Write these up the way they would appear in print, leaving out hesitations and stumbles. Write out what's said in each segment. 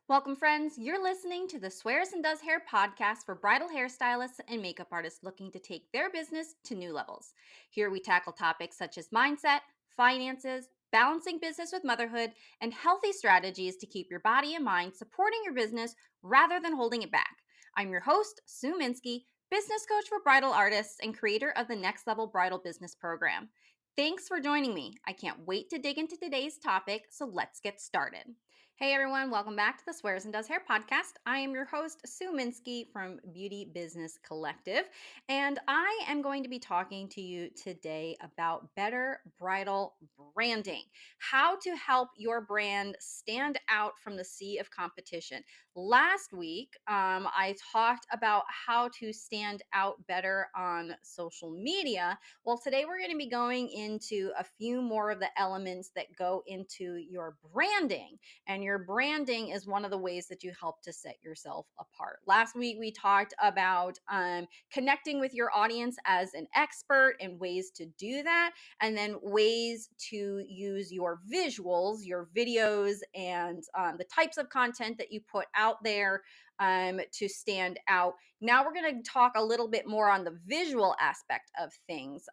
Welcome, friends. You're listening to the Swears and Does Hair podcast for bridal hairstylists and makeup artists looking to take their business to new levels. Here we tackle topics such as mindset, finances, balancing business with motherhood, and healthy strategies to keep your body and mind supporting your business rather than holding it back. I'm your host, Sue Minsky, business coach for bridal artists and creator of the Next Level Bridal Business Program. Thanks for joining me. I can't wait to dig into today's topic, so let's get started. Hey everyone, welcome back to the Swears and Does Hair podcast. I am your host, Sue Minsky from Beauty Business Collective, and I am going to be talking to you today about better bridal branding, how to help your brand stand out from the sea of competition. Last week, I talked about how to stand out better on social media. Well, today we're going to be going into a few more of the elements that go into your branding. And your branding is one of the ways that you help to set yourself apart. Last week, we talked about connecting with your audience as an expert and ways to do that, and then ways to use your visuals, your videos, and the types of content that you put out there to stand out. Now, we're going to talk a little bit more on the visual aspect of things,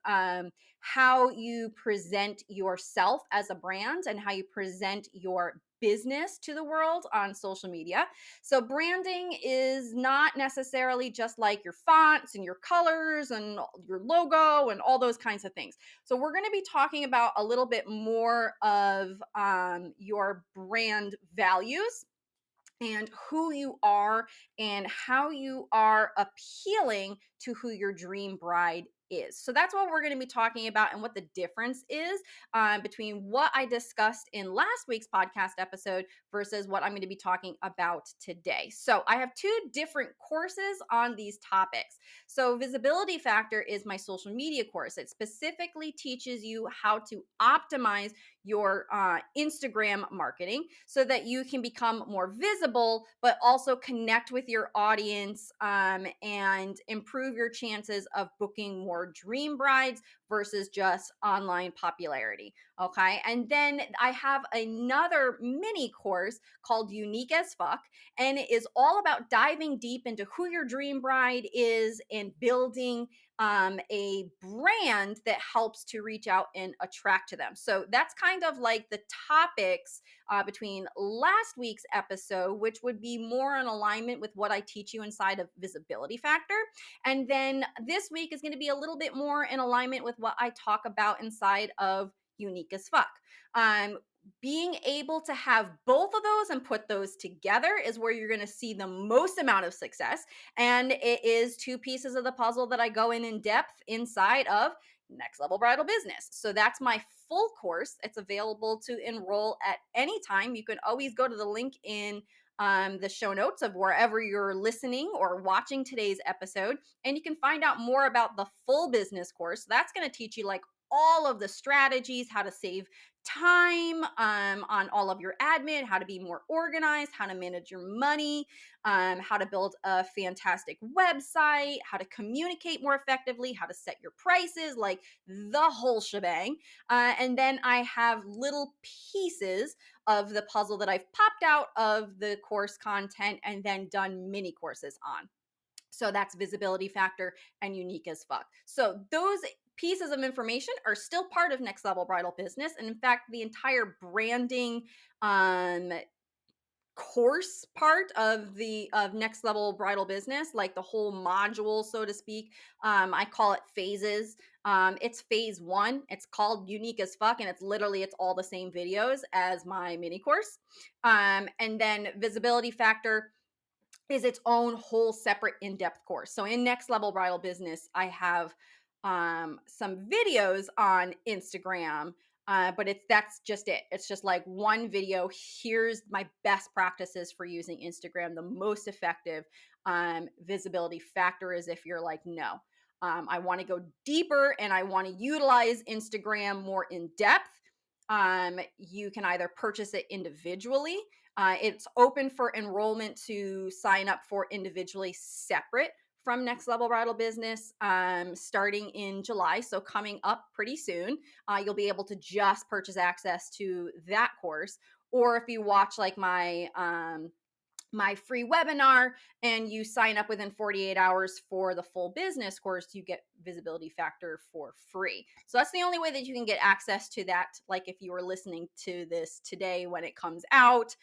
how you present yourself as a brand and how you present your business to the world on social media. So branding is not necessarily just like your fonts and your colors and your logo and all those kinds of things. So we're going to be talking about a little bit more of your brand values and who you are and how you are appealing to who your dream bride is. So that's what we're going to be talking about and what the difference is between what I discussed in last week's podcast episode versus what I'm going to be talking about today. So I have two different courses on these topics. So Visibility Factor is my social media course. It specifically teaches you how to optimize your Instagram marketing so that you can become more visible, but also connect with your audience and improve your chances of booking more dream brides versus just online popularity. Okay. And then I have another mini course called Unique as Fuck, and it is all about diving deep into who your dream bride is and building a brand that helps to reach out and attract to them. So that's kind of like the topics between last week's episode, which would be more in alignment with what I teach you inside of Visibility Factor. And then this week is going to be a little bit more in alignment with what I talk about inside of Unique as Fuck. Being able to have both of those and put those together is where you're going to see the most amount of success. And it is two pieces of the puzzle that I go in depth inside of Next Level Bridal Business. So that's my full course. It's available to enroll at any time. You can always go to the link in the show notes of wherever you're listening or watching today's episode, and you can find out more about the full business course. That's going to teach you like all of the strategies, how to save time on all of your admin, how to be more organized, how to manage your money, how to build a fantastic website, how to communicate more effectively, how to set your prices, like the whole shebang. And then I have little pieces of the puzzle that I've popped out of the course content and then done mini courses on. So that's Visibility Factor and Unique as Fuck. So those pieces of information are still part of Next Level Bridal Business. And in fact, the entire branding course part of Next Level Bridal Business, like the whole module, so to speak, I call it phases. It's phase one. It's called Unique as Fuck, and it's all the same videos as my mini course. And then Visibility Factor is its own whole separate in-depth course. So in Next Level Bridal Business, I have some videos on Instagram, but that's just it. It's just like one video. Here's my best practices for using Instagram, the most effective. Visibility Factor is if you're like, no, I want to go deeper and I want to utilize Instagram more in depth. You can either purchase it individually. It's open for enrollment to sign up for individually separate from Next Level Bridal Business starting in July. So coming up pretty soon, you'll be able to just purchase access to that course. Or if you watch like my my free webinar and you sign up within 48 hours for the full business course, you get Visibility Factor for free. So that's the only way that you can get access to that. Like if you were listening to this today when it comes out,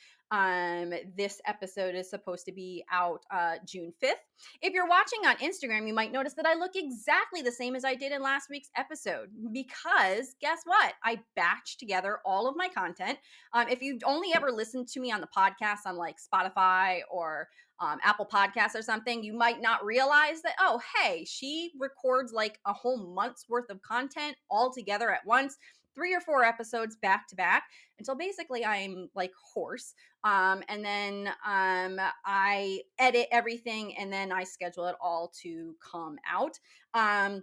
this episode is supposed to be out June 5th. If you're watching on Instagram, you might notice that I look exactly the same as I did in last week's episode because guess what? I batched together all of my content. If you've only ever listened to me on the podcast on like Spotify or Apple Podcasts or something, you might not realize that, oh, hey, she records like a whole month's worth of content all together at once, 3 or 4 episodes back to back until basically I'm like hoarse. And then I edit everything and then I schedule it all to come out. That's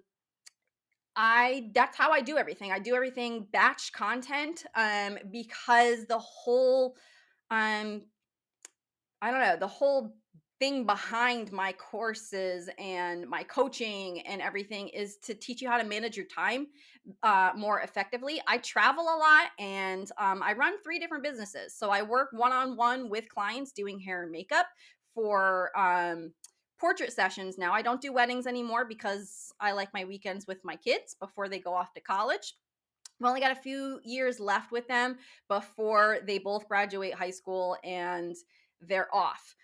how I do everything. I do everything batch content because the whole um I don't know, the whole thing behind my courses and my coaching and everything is to teach you how to manage your time more effectively. I travel a lot and I run 3 different businesses. So I work one on one with clients doing hair and makeup for portrait sessions. Now, I don't do weddings anymore because I like my weekends with my kids before they go off to college. I've only got a few years left with them before they both graduate high school and they're off.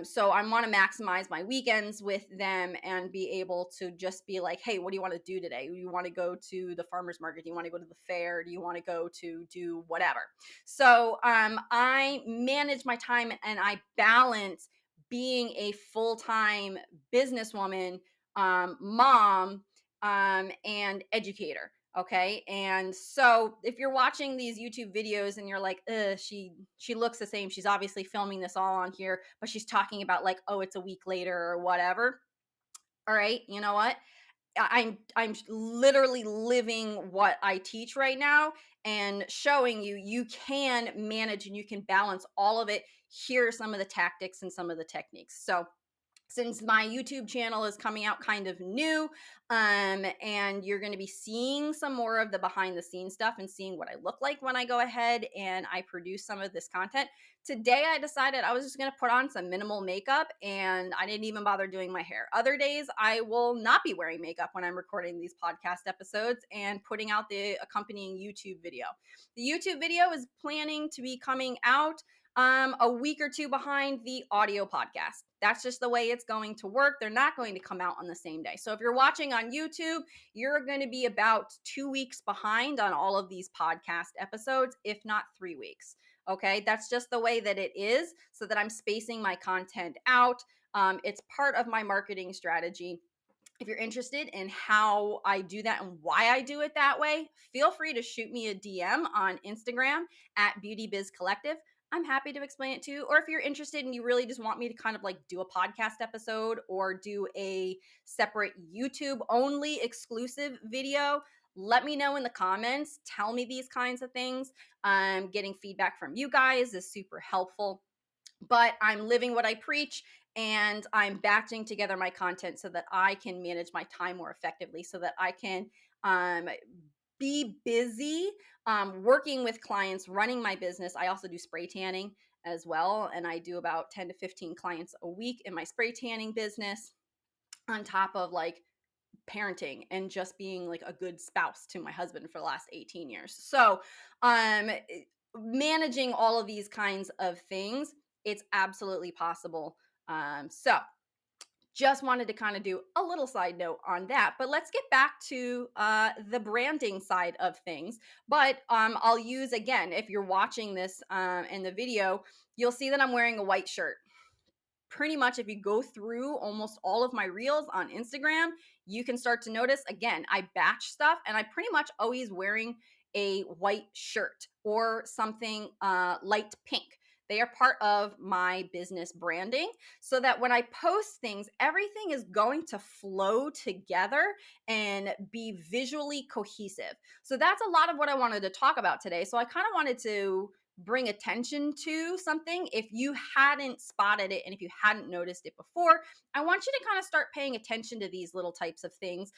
So I want to maximize my weekends with them and be able to just be like, hey, what do you want to do today? Do you want to go to the farmer's market? Do you want to go to the fair? Do you want to go to do whatever? So I manage my time and I balance being a full-time businesswoman, mom, and educator. Okay. And so if you're watching these YouTube videos and you're like, she looks the same. She's obviously filming this all on here, but she's talking about like, oh, it's a week later or whatever. All right. You know what? I'm literally living what I teach right now and showing you can manage and you can balance all of it. Here are some of the tactics and some of the techniques. So since my YouTube channel is coming out kind of new, and you're going to be seeing some more of the behind the scenes stuff and seeing what I look like when I go ahead and I produce some of this content. Today, I decided I was just going to put on some minimal makeup and I didn't even bother doing my hair. Other days, I will not be wearing makeup when I'm recording these podcast episodes and putting out the accompanying YouTube video. The YouTube video is planning to be coming out a week or two behind the audio podcast. That's just the way it's going to work. They're not going to come out on the same day. So if you're watching on YouTube, you're going to be about 2 weeks behind on all of these podcast episodes, if not 3 weeks. Okay, that's just the way that it is, so that I'm spacing my content out. It's part of my marketing strategy. If you're interested in how I do that and why I do it that way, feel free to shoot me a DM on Instagram at Beauty Biz Collective. I'm happy to explain it to you. Or if you're interested and you really just want me to kind of like do a podcast episode or do a separate YouTube only exclusive video, let me know in the comments. Tell me these kinds of things. Getting feedback from you guys is super helpful. But I'm living what I preach and I'm batching together my content so that I can manage my time more effectively, so that I can um, be busy working with clients, running my business. I also do spray tanning as well. And I do about 10 to 15 clients a week in my spray tanning business, on top of like parenting and just being like a good spouse to my husband for the last 18 years. So, managing all of these kinds of things, it's absolutely possible. So, just wanted to kind of do a little side note on that. But let's get back to the branding side of things. But I'll use, again, if you're watching this in the video, you'll see that I'm wearing a white shirt. Pretty much, if you go through almost all of my reels on Instagram, you can start to notice, again, I batch stuff and I'm pretty much always wearing a white shirt or something light pink. They are part of my business branding, so that when I post things, everything is going to flow together and be visually cohesive. So that's a lot of what I wanted to talk about today. So I kind of wanted to bring attention to something. If you hadn't spotted it and if you hadn't noticed it before, I want you to kind of start paying attention to these little types of things.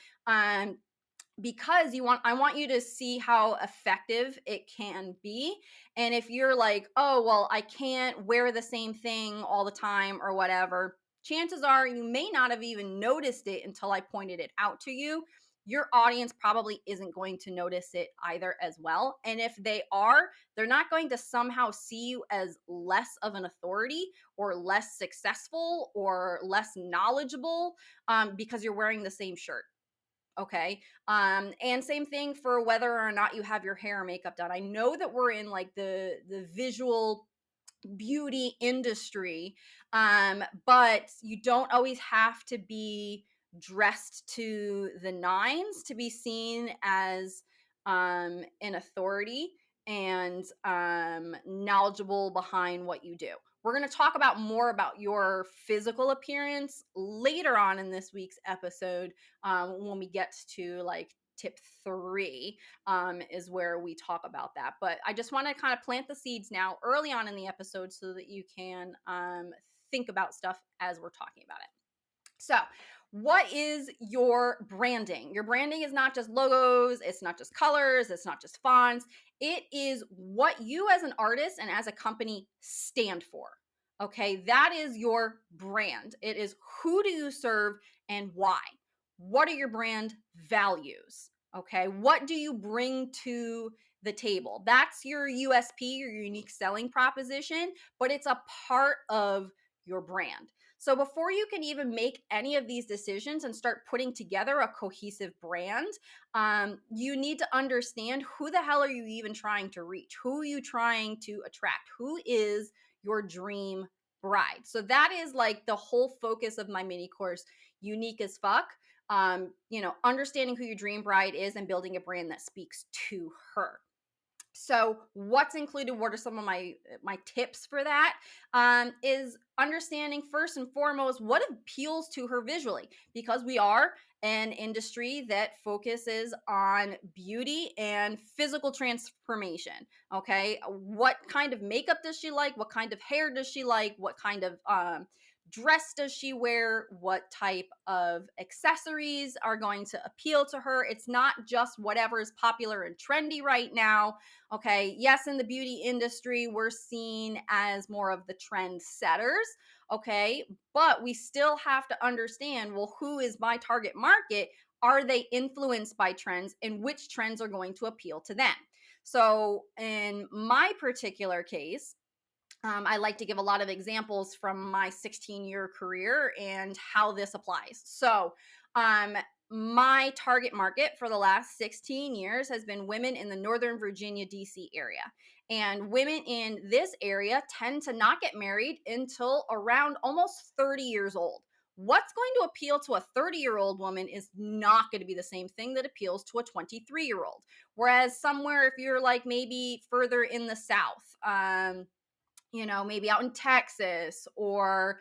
because I want you to see how effective it can be. And if you're like, oh well, I can't wear the same thing all the time or whatever, chances are you may not have even noticed it until I pointed it out to you. Your audience probably isn't going to notice it either as well, and if they are, they're not going to somehow see you as less of an authority or less successful or less knowledgeable, because you're wearing the same shirt. Okay. And same thing for whether or not you have your hair or makeup done. I know that we're in like the visual beauty industry, but you don't always have to be dressed to the nines to be seen as an authority and knowledgeable behind what you do. We're going to talk about more about your physical appearance later on in this week's episode, when we get to like tip 3, is where we talk about that. But I just want to kind of plant the seeds now early on in the episode so that you can think about stuff as we're talking about it. So, what is your branding? Your branding is not just logos, it's not just colors, it's not just fonts. It is what you as an artist and as a company stand for. Okay, that is your brand. It is who do you serve and why? What are your brand values? Okay, what do you bring to the table? That's your USP, your unique selling proposition, but it's a part of your brand. So before you can even make any of these decisions and start putting together a cohesive brand, you need to understand who the hell are you even trying to reach? Who are you trying to attract? Who is your dream bride? So that is like the whole focus of my mini course, Unique as Fuck. Understanding who your dream bride is and building a brand that speaks to her. So what's included? What are some of my tips for that? Is understanding first and foremost what appeals to her visually, because we are an industry that focuses on beauty and physical transformation. Okay, what kind of makeup does she like? What kind of hair does she like? What kind of dress does she wear? What type of accessories are going to appeal to her? It's not just whatever is popular and trendy right now. Okay, yes, in the beauty industry, we're seen as more of the trend setters. Okay, but we still have to understand, well, who is my target market? Are they influenced by trends, and which trends are going to appeal to them? So, in my particular case, I like to give a lot of examples from my 16-year career and how this applies. So, my target market for the last 16 years has been women in the Northern Virginia, DC area. And women in this area tend to not get married until around almost 30 years old. What's going to appeal to a 30-year-old woman is not going to be the same thing that appeals to a 23-year-old. Whereas somewhere, if you're like maybe further in the South, maybe out in Texas or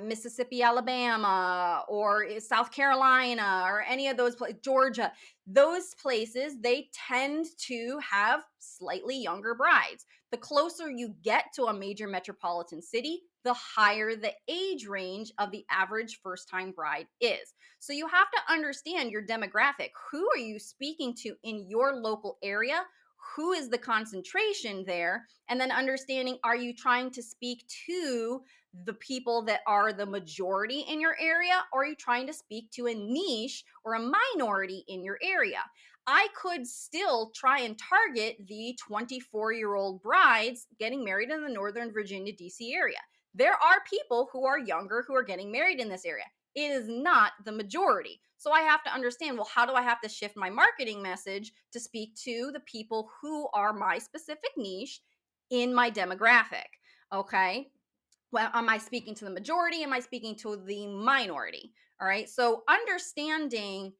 Mississippi, Alabama, or South Carolina, or any of those places, Georgia, those places, they tend to have slightly younger brides. The closer you get to a major metropolitan city, the higher the age range of the average first time bride is. So you have to understand your demographic. Who are you speaking to in your local area? Who is the concentration there? And then understanding, are you trying to speak to the people that are the majority in your area, or are you trying to speak to a niche or a minority in your area? I could still try and target the 24-year-old brides getting married in the Northern Virginia, DC area. There are people who are younger who are getting married in this area. It is not the majority. So I have to understand, well, how do I have to shift my marketing message to speak to the people who are my specific niche in my demographic? Okay. Well, am I speaking to the majority? Am I speaking to the minority? All right. So understanding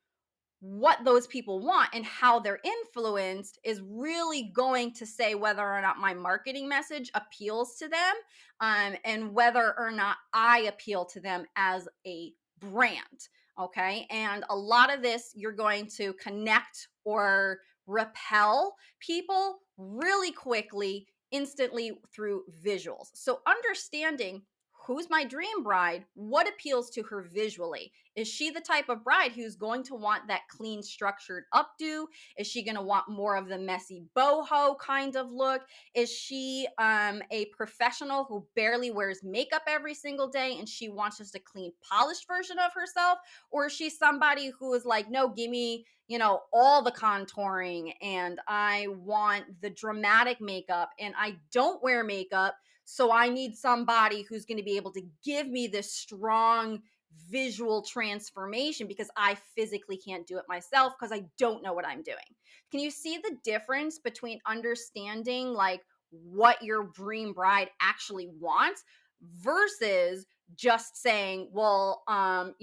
what those people want and how they're influenced is really going to say whether or not my marketing message appeals to them, and whether or not I appeal to them as a brand. Okay. And a lot of this, you're going to connect or repel people really quickly, instantly through visuals. So understanding who's my dream bride? What appeals to her visually? Is she the type of bride who's going to want that clean, structured updo? Is she going to want more of the messy boho kind of look? Is she a professional who barely wears makeup every single day and she wants just a clean, polished version of herself? Or is she somebody who is like, no, give me, all the contouring, and I want the dramatic makeup, and I don't wear makeup, so I need somebody who's going to be able to give me this strong visual transformation because I physically can't do it myself because I don't know what I'm doing. Can you see the difference between understanding like what your dream bride actually wants versus just saying, well, I'm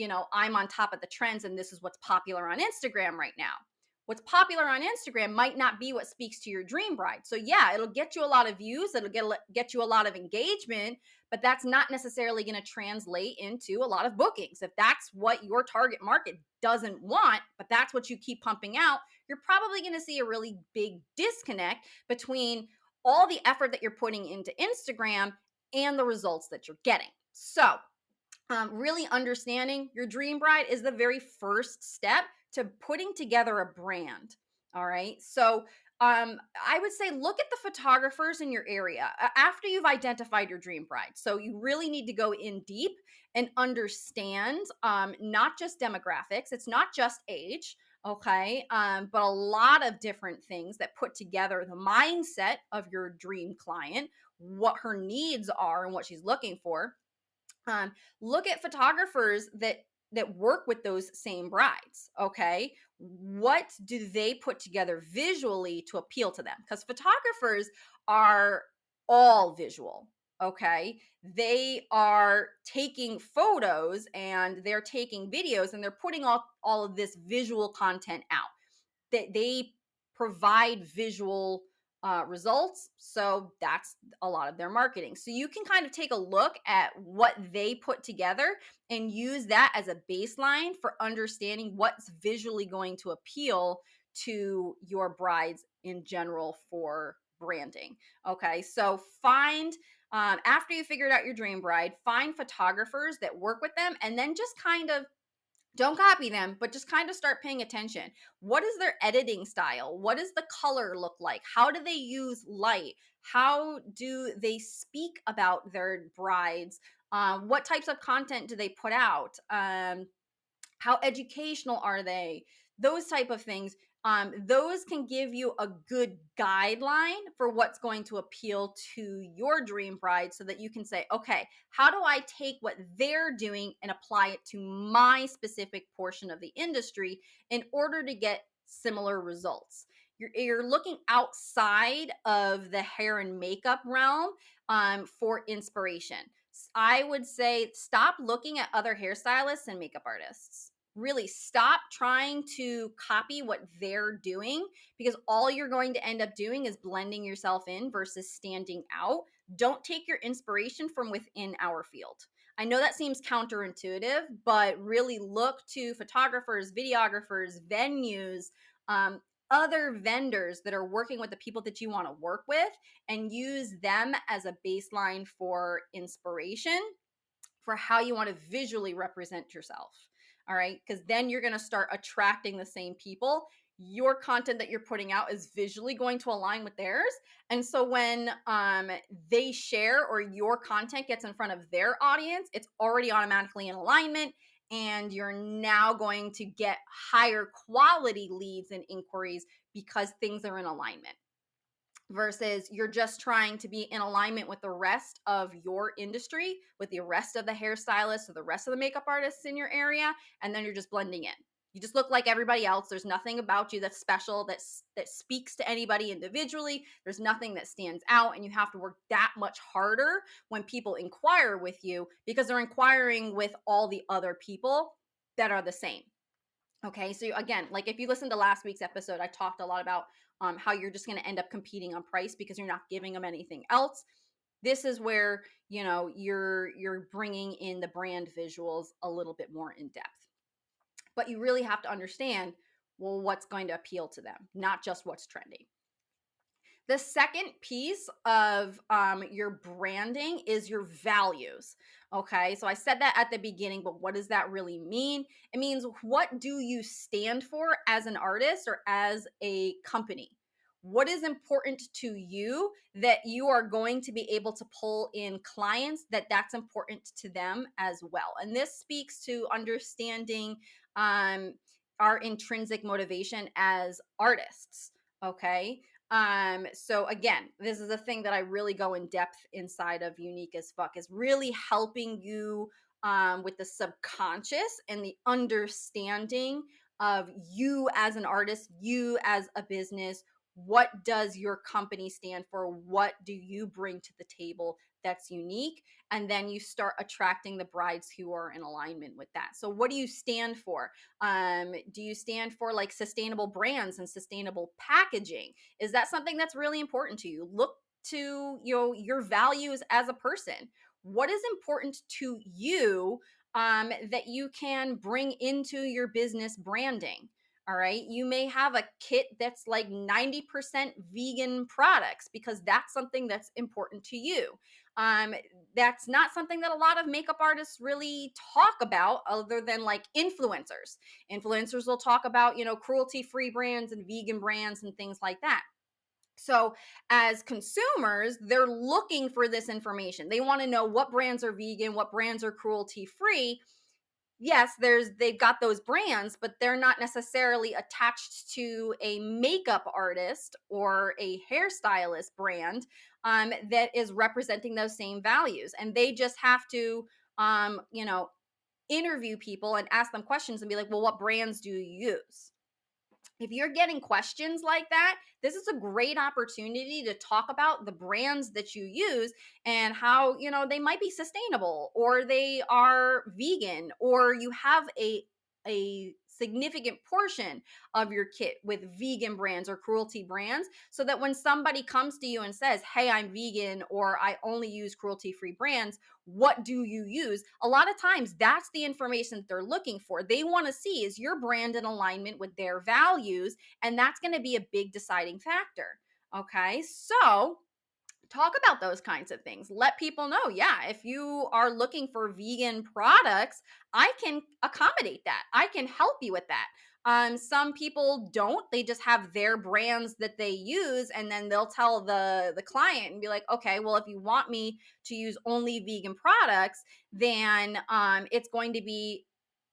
on top of the trends and this is what's popular on Instagram right now. What's popular on Instagram might not be what speaks to your dream bride. So yeah, it'll get you a lot of views, it'll get you a lot of engagement, but that's not necessarily going to translate into a lot of bookings. If that's what your target market doesn't want, but that's what you keep pumping out, you're probably going to see a really big disconnect between all the effort that you're putting into Instagram and the results that you're getting. So really understanding your dream bride is the very first step to putting together a brand. All right. So I would say look at the photographers in your area after you've identified your dream bride. So you really need to go in deep and understand not just demographics, it's not just age. Okay. But a lot of different things that put together the mindset of your dream client, what her needs are and what she's looking for. Look at photographers that work with those same brides. Okay, what do they put together visually to appeal to them? Because photographers are all visual. Okay, they are taking photos and they're taking videos and they're putting all of this visual content out. They provide visual results. So that's a lot of their marketing. So you can kind of take a look at what they put together and use that as a baseline for understanding what's visually going to appeal to your brides in general for branding. Okay, so find after you figured out your dream bride, find photographers that work with them, and then just kind of don't copy them, but just kind of start paying attention. What is their editing style? What does the color look like? How do they use light? How do they speak about their brides? What types of content do they put out? How educational are they? Those type of things. Those can give you a good guideline for what's going to appeal to your dream bride so that you can say, okay, how do I take what they're doing and apply it to my specific portion of the industry in order to get similar results? You're looking outside of the hair and makeup realm for inspiration. I would say stop looking at other hairstylists and makeup artists. Really stop trying to copy what they're doing because all you're going to end up doing is blending yourself in versus standing out. Don't take your inspiration from within our field. I know that seems counterintuitive, but really look to photographers, videographers, venues, other vendors that are working with the people that you want to work with and use them as a baseline for inspiration for how you want to visually represent yourself. All right. Because then you're going to start attracting the same people. Your content that you're putting out is visually going to align with theirs. And so when they share or your content gets in front of their audience, it's already automatically in alignment. And you're now going to get higher quality leads and inquiries because things are in alignment versus you're just trying to be in alignment with the rest of your industry, with the rest of the hairstylists or the rest of the makeup artists in your area, and then you're just blending in. You just look like everybody else. There's nothing about you that's special, that speaks to anybody individually. There's nothing that stands out, and you have to work that much harder when people inquire with you because they're inquiring with all the other people that are the same. Okay, so again, like if you listen to last week's episode, I talked a lot about how you're just going to end up competing on price because you're not giving them anything else. This is where you're bringing in the brand visuals a little bit more in depth. But you really have to understand, well, what's going to appeal to them, not just what's trendy. The second piece of your branding is your values. Okay, so I said that at the beginning, but what does that really mean? It means, what do you stand for as an artist or as a company? What is important to you that you are going to be able to pull in clients that's important to them as well? And this speaks to understanding um, our intrinsic motivation as artists. Okay, so again, this is a thing that I really go in depth inside of Unique as Fuck, is really helping you with the subconscious and the understanding of you as an artist, you as a business. What does your company stand for? What do you bring to the table that's unique? And then you start attracting the brides who are in alignment with that. So what do you stand for? Do you stand for like sustainable brands and sustainable packaging? Is that something that's really important to you? Look to your values as a person. What is important to you that you can bring into your business branding? All right. You may have a kit that's like 90% vegan products because that's something that's important to you. Um, that's not something that a lot of makeup artists really talk about other than like influencers. Influencers will talk about, cruelty free brands and vegan brands and things like that. So, as consumers, they're looking for this information. They want to know what brands are vegan, what brands are cruelty free. Yes, they've got those brands, but they're not necessarily attached to a makeup artist or a hairstylist brand that is representing those same values. And they just have to, interview people and ask them questions and be like, well, what brands do you use? If you're getting questions like that, this is a great opportunity to talk about the brands that you use and how, they might be sustainable or they are vegan or you have a significant portion of your kit with vegan brands or cruelty brands, so that when somebody comes to you and says, "Hey, I'm vegan," or "I only use cruelty-free brands," what do you use? A lot of times that's the information that they're looking for. They want to see, is your brand in alignment with their values? And that's going to be a big deciding factor. Okay, so talk about those kinds of things. Let people know, yeah, if you are looking for vegan products, I can accommodate that. I can help you with that. Some people don't. They just have their brands that they use, and then they'll tell the client and be like, okay, well, if you want me to use only vegan products, then it's going to be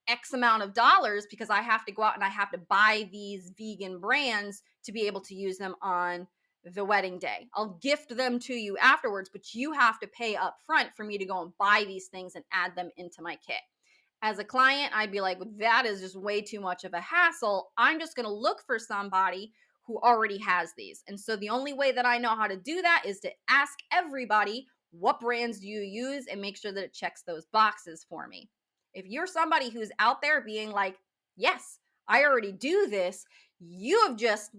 X amount of dollars because I have to go out and I have to buy these vegan brands to be able to use them on the wedding day. I'll gift them to you afterwards, but you have to pay up front for me to go and buy these things and add them into my kit. As a client, I'd be like, that is just way too much of a hassle. I'm just going to look for somebody who already has these. And so the only way that I know how to do that is to ask everybody, what brands do you use, and make sure that it checks those boxes for me. If you're somebody who's out there being like, yes, I already do this, you have just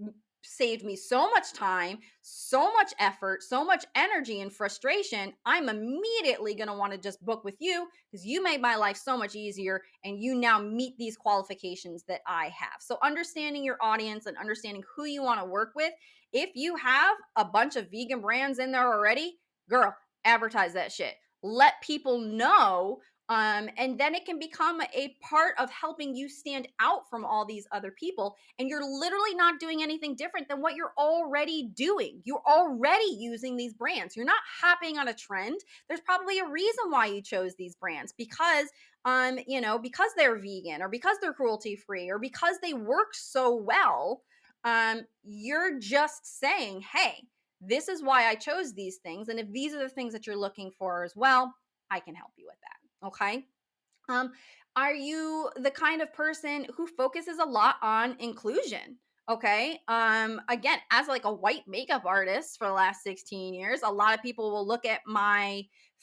saved me so much time, so much effort, so much energy and frustration. I'm immediately going to want to just book with you because you made my life so much easier and you now meet these qualifications that I have. So, understanding your audience and understanding who you want to work with. If you have a bunch of vegan brands in there already, girl, advertise that shit. Let people know, and then it can become a part of helping you stand out from all these other people. And you're literally not doing anything different than what you're already doing. You're already using these brands. You're not hopping on a trend. There's probably a reason why you chose these brands, because because they're vegan or because they're cruelty free or because they work so well. You're just saying, hey, this is why I chose these things. And if these are the things that you're looking for as well, I can help you with that. Okay. Um, are you the kind of person who focuses a lot on inclusion? Okay. Again, as like a white makeup artist for the last 16 years, a lot of people will look at my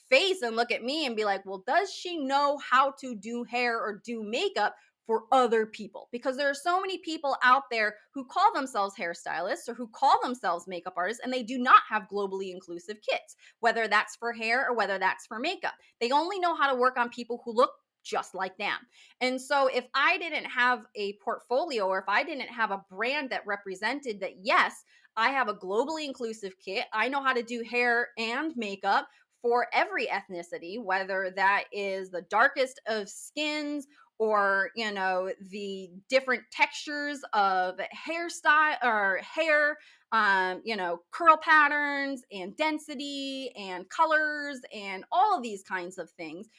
face and look at me and be like, well, does she know how to do hair or do makeup for other people? Because there are so many people out there who call themselves hairstylists or who call themselves makeup artists, and they do not have globally inclusive kits, whether that's for hair or whether that's for makeup. They only know how to work on people who look just like them. And so if I didn't have a portfolio or if I didn't have a brand that represented that, yes, I have a globally inclusive kit. I know how to do hair and makeup for every ethnicity, whether that is the darkest of skins or, the different textures of hairstyle or hair, curl patterns and density and colors and all of these kinds of things.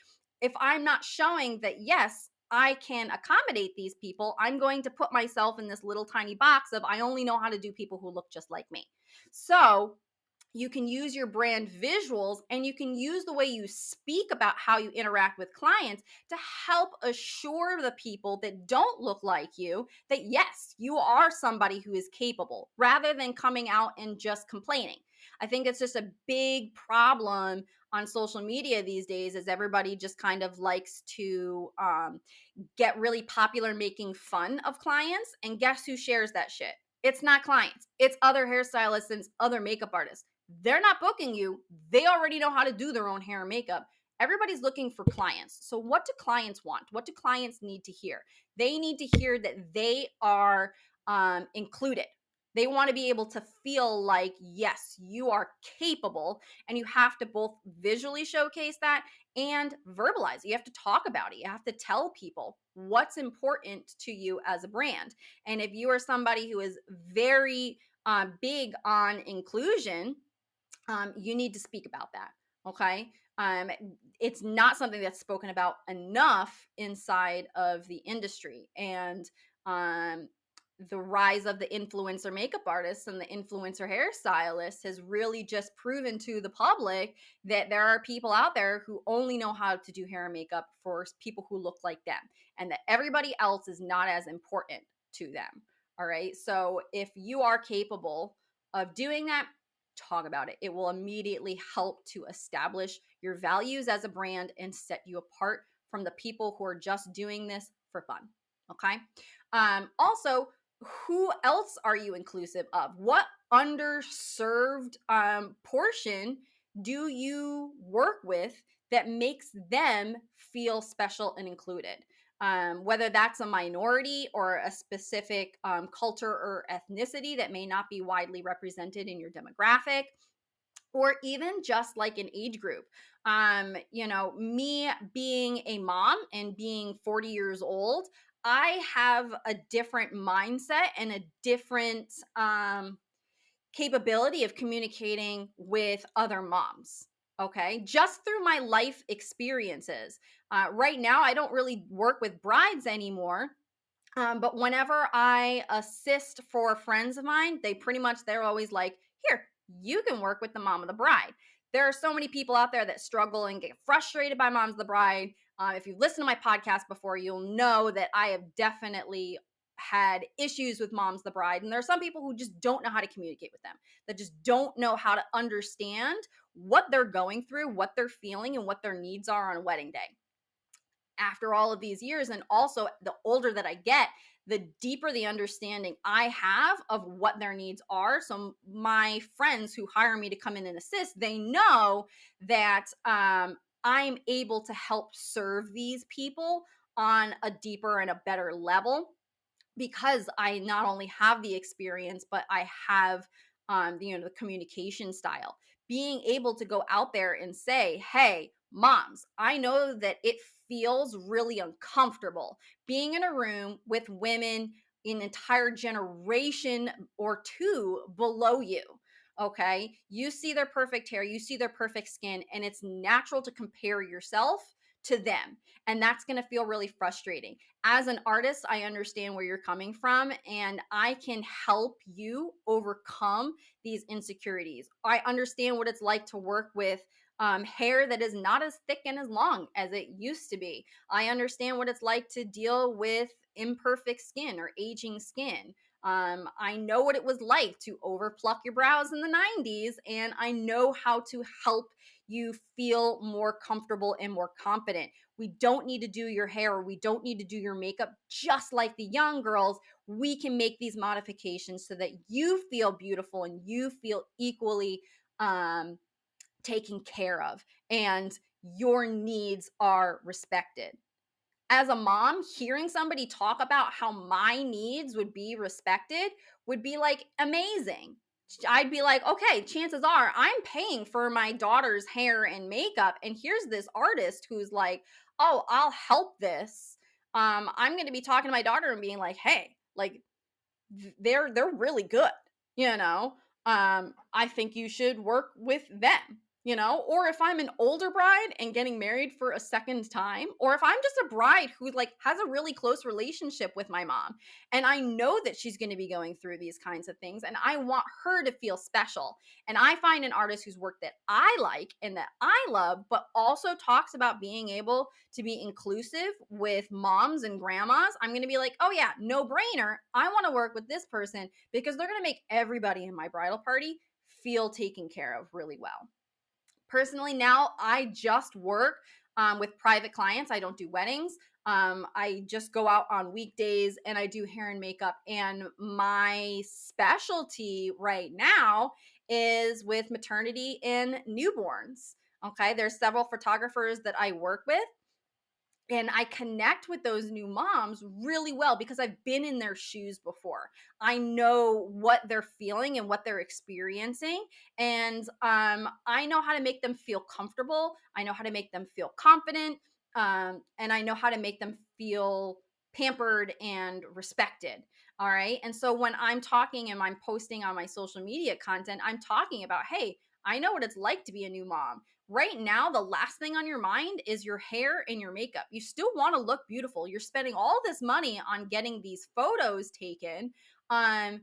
If I'm not showing that, yes, I can accommodate these people, I'm going to put myself in this little tiny box of I only know how to do people who look just like me. So you can use your brand visuals and you can use the way you speak about how you interact with clients to help assure the people that don't look like you that, yes, you are somebody who is capable rather than coming out and just complaining. I think it's just a big problem on social media these days is everybody just kind of likes to get really popular making fun of clients. And guess who shares that shit? It's not clients, it's other hairstylists and other makeup artists. They're not booking you, they already know how to do their own hair and makeup. Everybody's looking for clients. So, what do clients want? What do clients need to hear? They need to hear that they are included. They want to be able to feel like, yes, you are capable, and you have to both visually showcase that and verbalize it. You have to talk about it. You have to tell people what's important to you as a brand. And if you are somebody who is very big on inclusion, you need to speak about that. Okay. It's not something that's spoken about enough inside of the industry. And um, the rise of the influencer makeup artists and the influencer hairstylists has really just proven to the public that there are people out there who only know how to do hair and makeup for people who look like them, and that everybody else is not as important to them. All right. So if you are capable of doing that, talk about it. It will immediately help to establish your values as a brand and set you apart from the people who are just doing this for fun. Okay. Also, who else are you inclusive of? What underserved portion do you work with that makes them feel special and included? Whether that's a minority or a specific culture or ethnicity that may not be widely represented in your demographic, or even just like an age group. Me being a mom and being 40 years old, I have a different mindset and a different capability of communicating with other moms. Okay, just through my life experiences. Right now, I don't really work with brides anymore, but whenever I assist for friends of mine, they're always like, here, you can work with the mom of the bride. There are so many people out there that struggle and get frustrated by moms of the bride. If you've listened to my podcast before, you'll know that I have definitely had issues with moms of the bride. And there are some people who just don't know how to communicate with them, that just don't know how to understand what they're going through, what they're feeling, and what their needs are on a wedding day. After all of these years, and also the older that I get, the deeper the understanding I have of what their needs are. So my friends who hire me to come in and assist, they know that I'm able to help serve these people on a deeper and a better level, because I not only have the experience, but I have the communication style. Being able to go out there and say, hey, moms, I know that it feels really uncomfortable being in a room with women an entire generation or two below you. Okay. You see their perfect hair, you see their perfect skin, and it's natural to compare yourself to them. And that's going to feel really frustrating. As an artist, I understand where you're coming from, and I can help you overcome these insecurities. I understand what it's like to work with hair that is not as thick and as long as it used to be. I understand what it's like to deal with imperfect skin or aging skin. I know what it was like to overpluck your brows in the 90s, and I know how to help you feel more comfortable and more confident. We don't need to do your hair, or we don't need to do your makeup just like the young girls. We can make these modifications so that you feel beautiful and you feel equally taken care of, and your needs are respected. As a mom, hearing somebody talk about how my needs would be respected would be like amazing. I'd be like, okay, chances are I'm paying for my daughter's hair and makeup. And here's this artist who's like, oh, I'll help this. I'm going to be talking to my daughter and being like, hey, like, they're really good, you know. I think you should work with them, you know. Or if I'm an older bride and getting married for a second time, or if I'm just a bride who like has a really close relationship with my mom and I know that she's going to be going through these kinds of things and I want her to feel special, and I find an artist whose work that I like and that I love but also talks about being able to be inclusive with moms and grandmas, I'm going to be like, oh yeah, no brainer. I want to work with this person because they're going to make everybody in my bridal party feel taken care of really well. Personally, now I just work with private clients. I don't do weddings. I just go out on weekdays and I do hair and makeup. And my specialty right now is with maternity and newborns. Okay, there's several photographers that I work with, and I connect with those new moms really well because I've been in their shoes before. I know what they're feeling and what they're experiencing. And I know how to make them feel comfortable. I know how to make them feel confident. And I know how to make them feel pampered and respected. All right. And so when I'm talking and I'm posting on my social media content, I'm talking about, hey, I know what it's like to be a new mom. Right now, the last thing on your mind is your hair and your makeup. You still want to look beautiful. You're spending all this money on getting these photos taken. Um,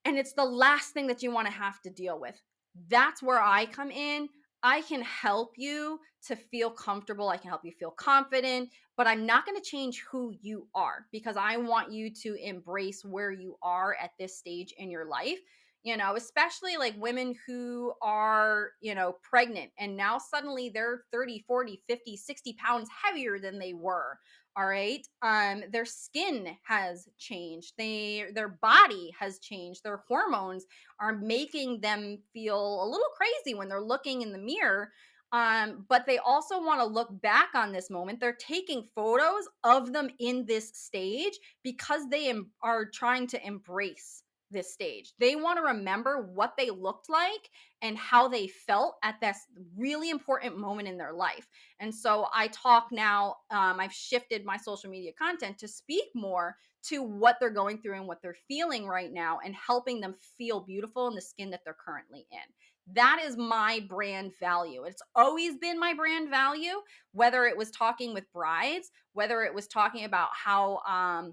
and it's the last thing that you want to have to deal with. That's where I come in. I can help you to feel comfortable. I can help you feel confident, but I'm not going to change who you are because I want you to embrace where you are at this stage in your life. You know, especially like women who are, you know, pregnant and now suddenly they're 30, 40, 50, 60 pounds heavier than they were. All right. Their skin has changed. Their body has changed. Their hormones are making them feel a little crazy when they're looking in the mirror. But they also want to look back on this moment. They're taking photos of them in this stage because they are trying to embrace this stage. They want to remember what they looked like and how they felt at this really important moment in their life. And so I talk now, I've shifted my social media content to speak more to what they're going through and what they're feeling right now and helping them feel beautiful in the skin that they're currently in. That is my brand value. It's always been my brand value, whether it was talking with brides, whether it was talking about how,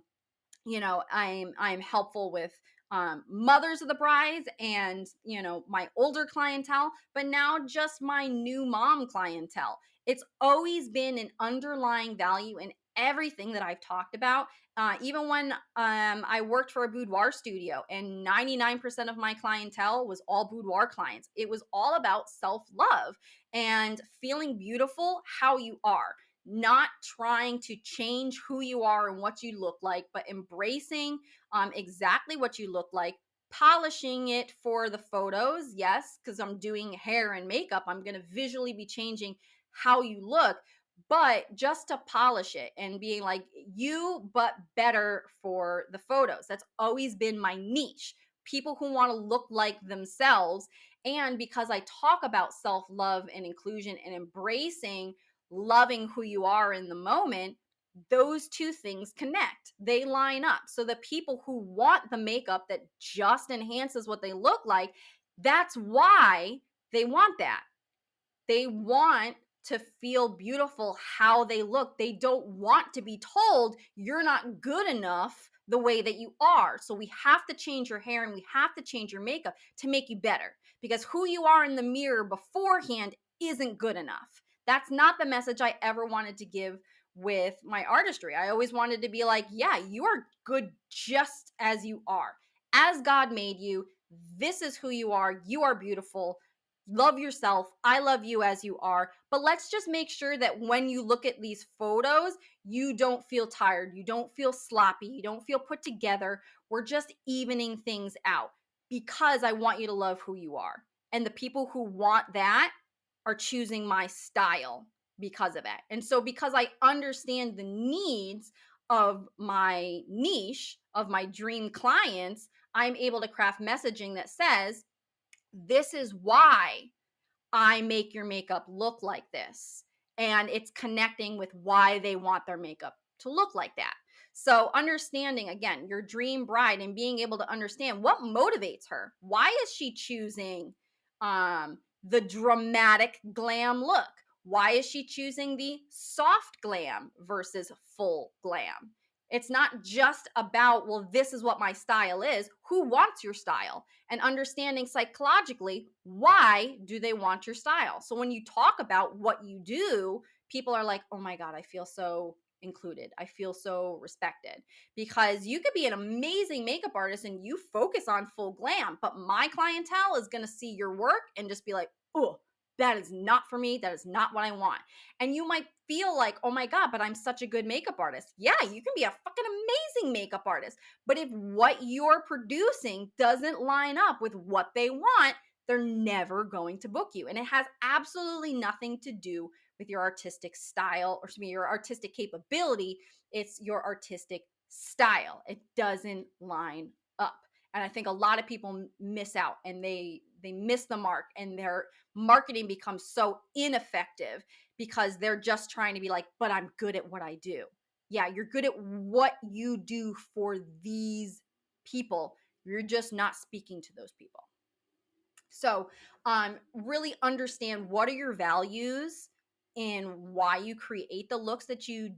you know, I'm helpful with mothers of the brides and, you know, my older clientele, but now just my new mom clientele. It's always been an underlying value in everything that I've talked about. Even when I worked for a boudoir studio and 99% of my clientele was all boudoir clients, it was all about self love and feeling beautiful how you are, not trying to change who you are and what you look like, but embracing exactly what you look like, polishing it for the photos. Yes, because I'm doing hair and makeup, I'm going to visually be changing how you look, but just to polish it and being like you, but better for the photos. That's always been my niche. People who want to look like themselves. And because I talk about self love and inclusion and embracing loving who you are in the moment, those two things connect. They line up. So the people who want the makeup that just enhances what they look like, that's why they want that. They want to feel beautiful how they look. They don't want to be told you're not good enough the way that you are. So we have to change your hair and we have to change your makeup to make you better, because who you are in the mirror beforehand isn't good enough. That's not the message I ever wanted to give with my artistry. I always wanted to be like, yeah, you are good just as you are. As God made you, this is who you are. You are beautiful. Love yourself. I love you as you are. But let's just make sure that when you look at these photos, you don't feel tired. You don't feel sloppy. You don't feel put together. We're just evening things out because I want you to love who you are. And the people who want that are choosing my style because of it. And so, because I understand the needs of my niche, of my dream clients, I'm able to craft messaging that says, this is why I make your makeup look like this. And it's connecting with why they want their makeup to look like that. So, understanding again your dream bride and being able to understand what motivates her. Why is she choosing the dramatic glam look? Why is she choosing the soft glam versus full glam? It's not just about, well, this is what my style is. Who wants your style? And understanding psychologically, why do they want your style? So when you talk about what you do, people are like, oh my God, I feel so included. I feel so respected. Because you could be an amazing makeup artist and you focus on full glam, but my clientele is going to see your work and just be like, oh, that is not for me. That is not what I want. And you might feel like, oh my God, but I'm such a good makeup artist. Yeah, you can be a fucking amazing makeup artist. But if what you're producing doesn't line up with what they want, they're never going to book you. And it has absolutely nothing to do with your artistic style or your artistic capability. It's your artistic style. It doesn't line up. And I think a lot of people miss out and they miss the mark, and their marketing becomes so ineffective because they're just trying to be like, but I'm good at what I do. Yeah, you're good at what you do for these people. You're just not speaking to those people. So, really understand what are your values and why you create the looks that you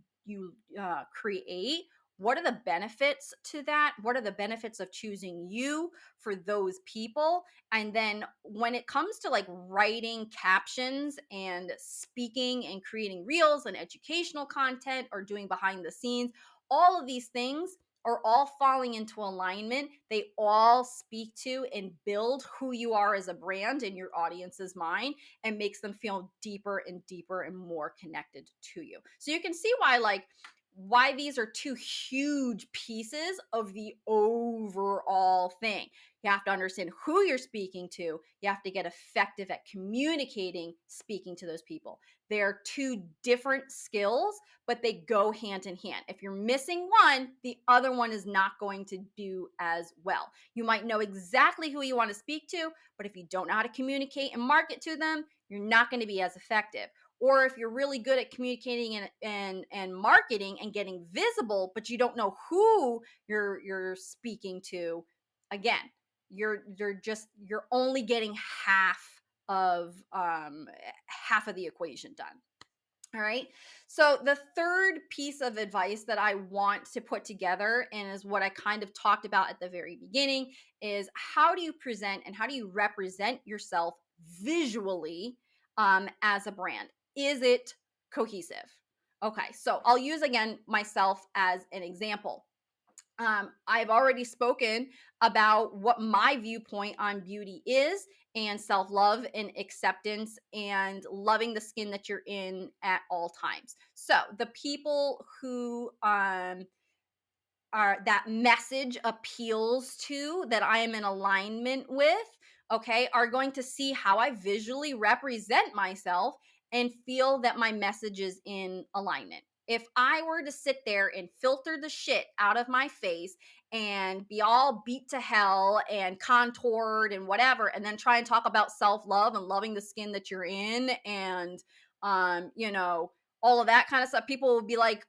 create. What are the benefits to that? What are the benefits of choosing you for those people? And then when it comes to like writing captions and speaking and creating reels and educational content or doing behind the scenes, all of these things are all falling into alignment. They all speak to and build who you are as a brand in your audience's mind and makes them feel deeper and deeper and more connected to you. So you can see why these are two huge pieces of the overall thing. You have to understand who you're speaking to. You have to get effective at communicating, speaking to those people. They're two different skills, but they go hand in hand. If you're missing one, the other one is not going to do as well. You might know exactly who you want to speak to, but if you don't know how to communicate and market to them, you're not going to be as effective. Or if you're really good at communicating and marketing and getting visible, but you don't know who you're speaking to, again, you're only getting of half of the equation done. All right. So the third piece of advice that I want to put together, and is what I kind of talked about at the very beginning, is how do you present and how do you represent yourself visually as a brand? Is it cohesive? Okay. So I'll use again myself as an example. I've already spoken about what my viewpoint on beauty is, and self love and acceptance and loving the skin that you're in at all times. So, the people who are that message appeals to, that I am in alignment with, okay, are going to see how I visually represent myself and feel that my message is in alignment. If I were to sit there and filter the shit out of my face and be all beat to hell and contoured and whatever, and then try and talk about self-love and loving the skin that you're in and all of that kind of stuff, people will be like,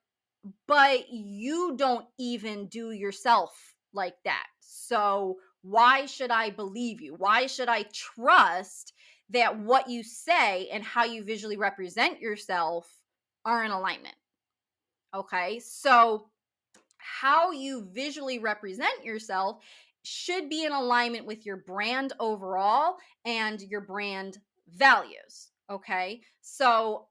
but you don't even do yourself like that. So why should I believe you? Why should I trust that what you say and how you visually represent yourself are in alignment? Okay. So how you visually represent yourself should be in alignment with your brand overall and your brand values. Okay. So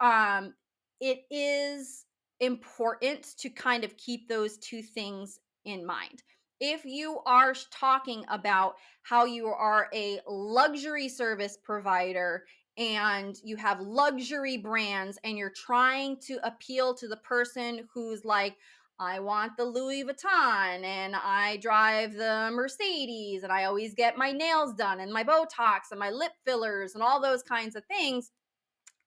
it is important to kind of keep those two things in mind. If you are talking about how you are a luxury service provider and you have luxury brands and you're trying to appeal to the person who's like, I want the Louis Vuitton and I drive the Mercedes and I always get my nails done and my Botox and my lip fillers and all those kinds of things,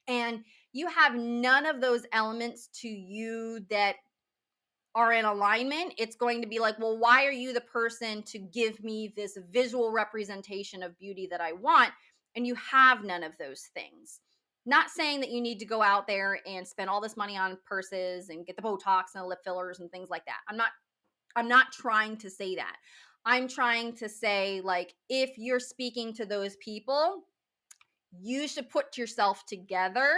and you have none of those elements to you that are in alignment, it's going to be like, well, why are you the person to give me this visual representation of beauty that I want? And you have none of those things. Not saying that you need to go out there and spend all this money on purses and get the Botox and the lip fillers and things like that. I'm not trying to say that. I'm trying to say, like, if you're speaking to those people, you should put yourself together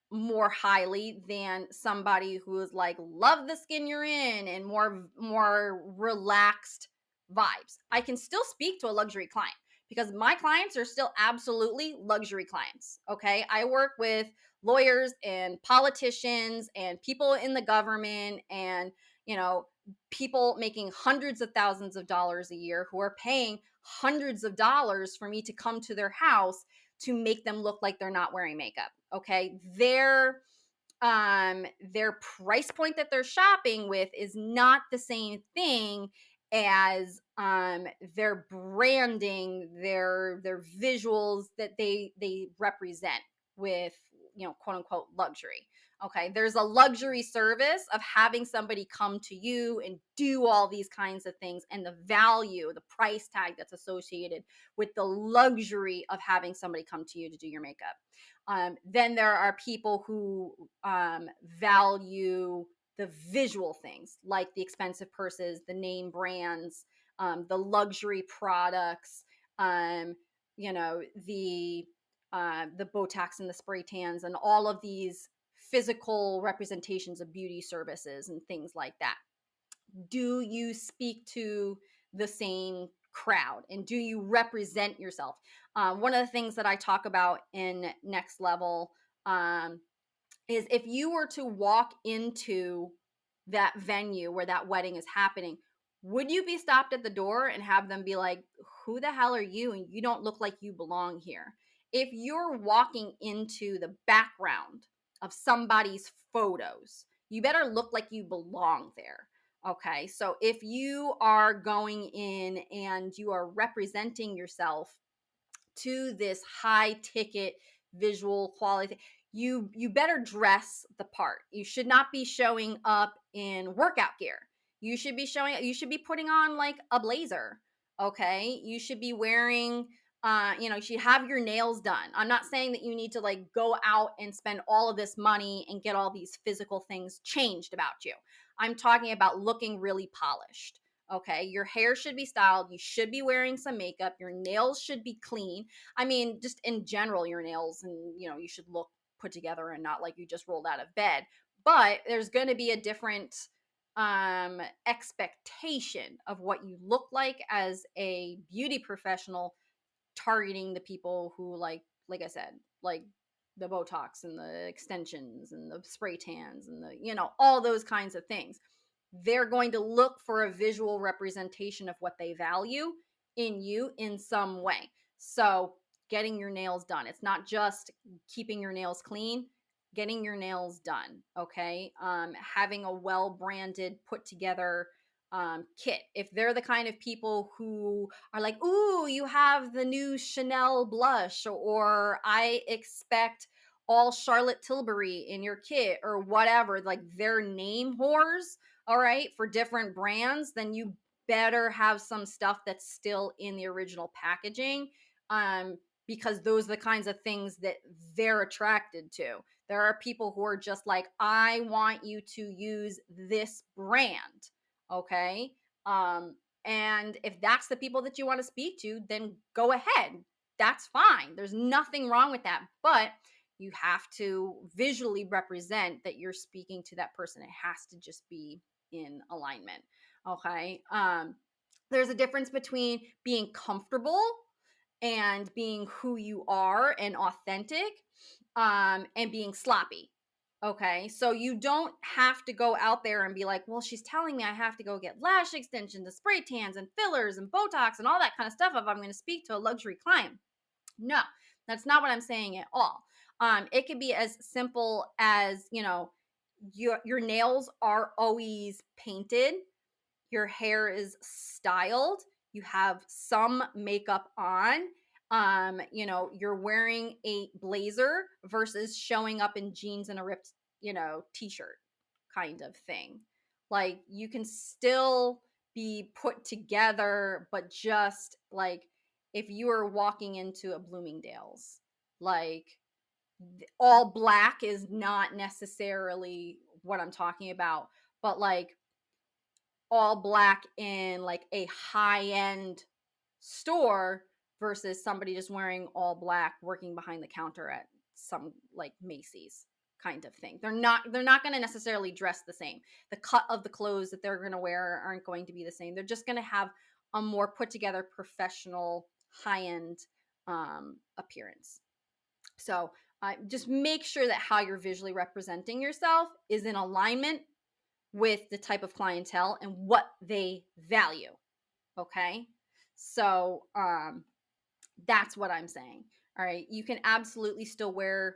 more highly than somebody who is like, love the skin you're in, and more relaxed vibes. I can still speak to a luxury client because my clients are still absolutely luxury clients. Okay, I work with lawyers and politicians and people in the government, and people making hundreds of thousands of dollars a year who are paying hundreds of dollars for me to come to their house to make them look like they're not wearing makeup. Okay, their price point that they're shopping with is not the same thing as their branding, their visuals that they represent with, quote unquote, luxury. Okay, there's a luxury service of having somebody come to you and do all these kinds of things, and the value, the price tag that's associated with the luxury of having somebody come to you to do your makeup. Then there are people who value the visual things, like the expensive purses, the name brands, the luxury products, um, the Botox and the spray tans, and all of these physical representations of beauty services and things like that. Do you speak to the same crowd, and do you represent yourself? One of the things that I talk about in Next Level is, if you were to walk into that venue where that wedding is happening, would you be stopped at the door and have them be like, who the hell are you? And you don't look like you belong here. If you're walking into the background of somebody's photos, you better look like you belong there. Okay, so if you are going in and you are representing yourself to this high ticket visual quality, you better dress the part. You should not be showing up in workout gear. You should be putting on like a blazer. Okay, you should be wearing you should have your nails done. I'm not saying that you need to like go out and spend all of this money and get all these physical things changed about you. I'm talking about looking really polished. Okay, your hair should be styled. You should be wearing some makeup. Your nails should be clean. I mean, just in general, your nails, and you should look put together and not like you just rolled out of bed. But there's going to be a different expectation of what you look like as a beauty professional, targeting the people who like I said, like the Botox and the extensions and the spray tans and the all those kinds of things. They're going to look for a visual representation of what they value in you in some way. So, getting your nails done. It's not just keeping your nails clean, getting your nails done. Okay. Having a well branded, put together kit. If they're the kind of people who are like, ooh, you have the new Chanel blush, or I expect all Charlotte Tilbury in your kit, or whatever, like they're name whores, all right, for different brands, then you better have some stuff that's still in the original packaging, because those are the kinds of things that they're attracted to. There are people who are just like, I want you to use this brand, okay? And if that's the people that you want to speak to, then go ahead. That's fine. There's nothing wrong with that. But you have to visually represent that you're speaking to that person. It has to just be in alignment. Okay. There's a difference between being comfortable and being who you are and authentic, and being sloppy. Okay, so you don't have to go out there and be like, well, she's telling me I have to go get lash extensions and spray tans and fillers and Botox and all that kind of stuff if I'm going to speak to a luxury client. No, that's not what I'm saying at all. It could be as simple as, your nails are always painted, your hair is styled, you have some makeup on, you're wearing a blazer versus showing up in jeans and a ripped, t-shirt kind of thing. Like you can still be put together, but just like if you are walking into a Bloomingdale's, like all black is not necessarily what I'm talking about, but like all black in like a high-end store versus somebody just wearing all black working behind the counter at some like Macy's kind of thing. They're not going to necessarily dress the same. The cut of the clothes that they're going to wear aren't going to be the same. They're just going to have a more put together professional high-end appearance. So just make sure that how you're visually representing yourself is in alignment with the type of clientele and what they value. Okay. So that's what I'm saying. All right. You can absolutely still wear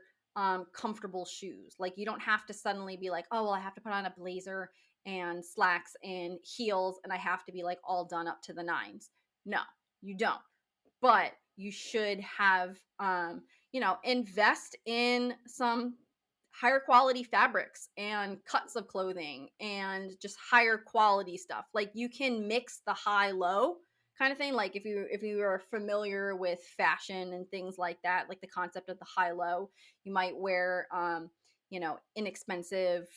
comfortable shoes. Like you don't have to suddenly be like, oh, well, I have to put on a blazer and slacks and heels and I have to be like all done up to the nines. No, you don't. But you should have invest in some higher quality fabrics and cuts of clothing and just higher quality stuff. Like you can mix the high low kind of thing. Like if you are familiar with fashion and things like that, like the concept of the high low, you might wear inexpensive